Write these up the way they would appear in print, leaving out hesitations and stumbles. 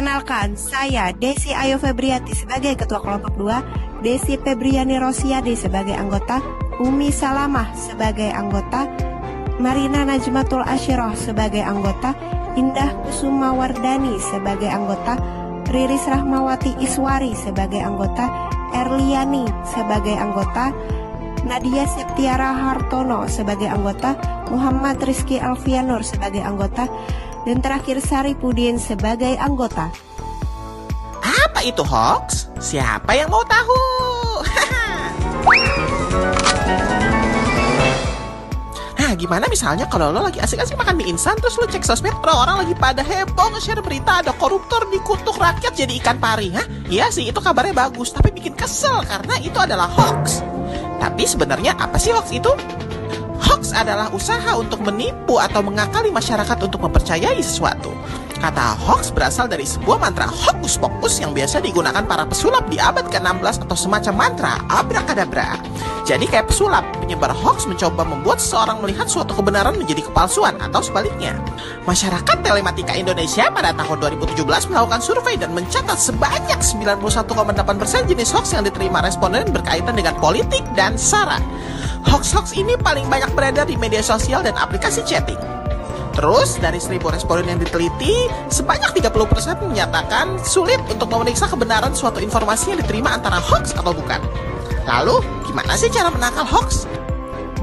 Perkenalkan, saya Desi Ayu Febriati sebagai Ketua Kelompok 2, Desi Febriani Rosiadi sebagai anggota, Umi Salamah sebagai anggota, Marina Najmatul Ashiroh sebagai anggota, Indah Kusuma Wardani sebagai anggota, Riris Rahmawati Iswari sebagai anggota, Erliani sebagai anggota, Nadia Septiara Hartono sebagai anggota, Muhammad Rizky Alfianur sebagai anggota, dan terakhir Sari Pudin sebagai anggota. Apa itu hoax? Siapa yang mau tahu? Nah, gimana misalnya kalau lo lagi asik-asik makan mie instan, terus lo cek sosmed, orang lagi pada heboh nge-share berita ada koruptor dikutuk rakyat jadi ikan pari. Hah? Iya sih, itu kabarnya bagus, tapi bikin kesel karena itu adalah hoax. Tapi sebenarnya apa sih hoax itu? Hoax adalah usaha untuk menipu atau mengakali masyarakat untuk mempercayai sesuatu. Kata hoax berasal dari sebuah mantra hokus pokus yang biasa digunakan para pesulap di abad ke-16 atau semacam mantra abrakadabra. Jadi kayak pesulap, penyebar hoax mencoba membuat seseorang melihat suatu kebenaran menjadi kepalsuan atau sebaliknya. Masyarakat Telematika Indonesia pada tahun 2017 melakukan survei dan mencatat sebanyak 91,8% jenis hoax yang diterima responden berkaitan dengan politik dan SARA. Hoax-hoax ini paling banyak beredar di media sosial dan aplikasi chatting. Terus, dari 1.000 responden yang diteliti, sebanyak 30% menyatakan sulit untuk memeriksa kebenaran suatu informasi yang diterima antara hoax atau bukan. Lalu, gimana sih cara menangkal hoax?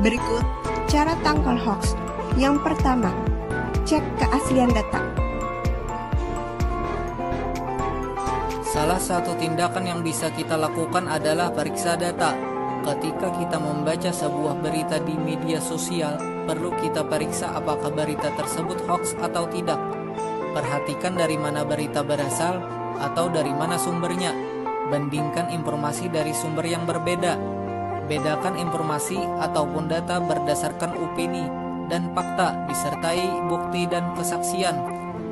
Berikut cara tangkal hoax. Yang pertama, cek keaslian data. Salah satu tindakan yang bisa kita lakukan adalah periksa data. Ketika kita membaca sebuah berita di media sosial, perlu kita periksa apakah berita tersebut hoax atau tidak. Perhatikan dari mana berita berasal atau dari mana sumbernya. Bandingkan informasi dari sumber yang berbeda. Bedakan informasi ataupun data berdasarkan opini dan fakta disertai bukti dan kesaksian.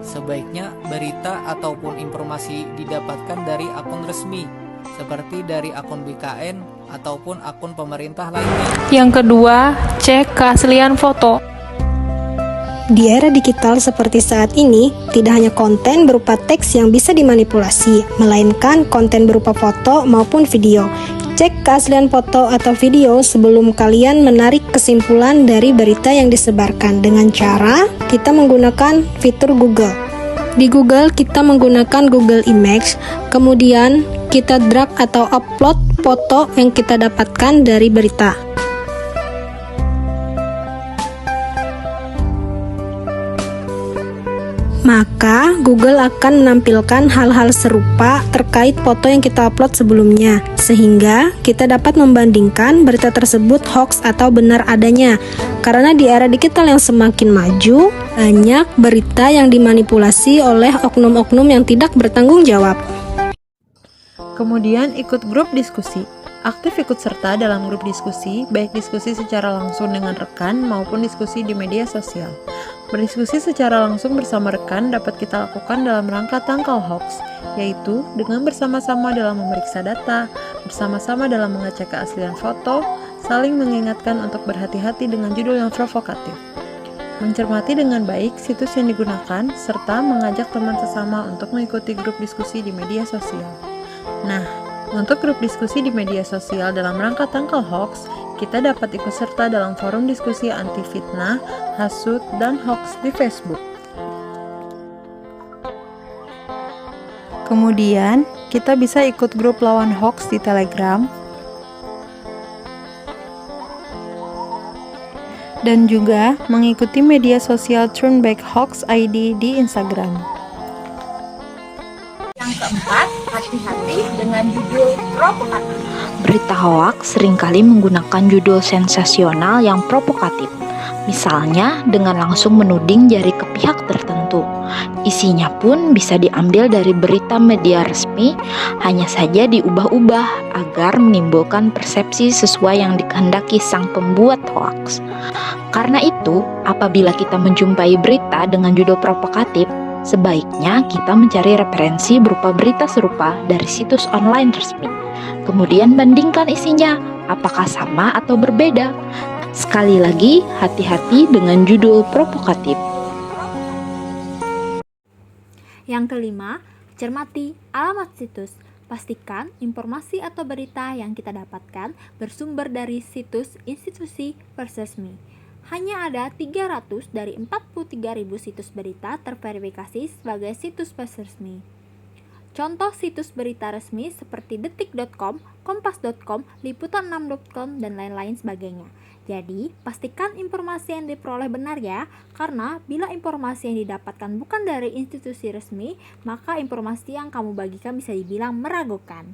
Sebaiknya berita ataupun informasi didapatkan dari akun resmi, seperti dari akun BKN ataupun akun pemerintah lainnya. Yang kedua, cek keaslian foto. Di era digital seperti saat ini, tidak hanya konten berupa teks yang bisa dimanipulasi, melainkan konten berupa foto maupun video. Cek keaslian foto atau video sebelum kalian menarik kesimpulan dari berita yang disebarkan dengan cara kita menggunakan fitur Google. Di Google kita menggunakan Google Image, kemudian kita drag atau upload foto yang kita dapatkan dari berita. Maka Google akan menampilkan hal-hal serupa terkait foto yang kita upload sebelumnya, sehingga kita dapat membandingkan berita tersebut hoax atau benar adanya. Karena di era digital yang semakin maju, banyak berita yang dimanipulasi oleh oknum-oknum yang tidak bertanggung jawab. Kemudian ikut grup diskusi. Aktif ikut serta dalam grup diskusi, baik diskusi secara langsung dengan rekan maupun diskusi di media sosial. Berdiskusi secara langsung bersama rekan dapat kita lakukan dalam rangka tangkal hoax, yaitu dengan bersama-sama dalam memeriksa data, bersama-sama dalam mengecek keaslian foto, saling mengingatkan untuk berhati-hati dengan judul yang provokatif, mencermati dengan baik situs yang digunakan, serta mengajak teman sesama untuk mengikuti grup diskusi di media sosial. Nah, untuk grup diskusi di media sosial dalam rangka tangkal hoax, kita dapat ikut serta dalam forum diskusi anti fitnah, hasut, dan hoax di Facebook. Kemudian, kita bisa ikut grup lawan hoax di Telegram, dan juga mengikuti media sosial Turnback Hoax ID di Instagram. Yang keempat, hati-hati dengan judul provokatif. Berita hoaks seringkali menggunakan judul sensasional yang provokatif, misalnya dengan langsung menuding jari ke pihak tertentu. Isinya pun bisa diambil dari berita media resmi, hanya saja diubah-ubah agar menimbulkan persepsi sesuai yang dikehendaki sang pembuat hoaks. Karena itu, apabila kita menjumpai berita dengan judul provokatif, sebaiknya kita mencari referensi berupa berita serupa dari situs online resmi. Kemudian bandingkan isinya, apakah sama atau berbeda. Sekali lagi, hati-hati dengan judul provokatif. Yang kelima, Cermati alamat situs. Pastikan informasi atau berita yang kita dapatkan bersumber dari situs institusi pers resmi. Hanya ada 300 dari 43.000 situs berita terverifikasi sebagai situs pers resmi. Contoh situs berita resmi seperti detik.com, kompas.com, liputan6.com, dan lain-lain sebagainya. Jadi, pastikan informasi yang diperoleh benar ya, karena bila informasi yang didapatkan bukan dari institusi resmi, maka informasi yang kamu bagikan bisa dibilang meragukan.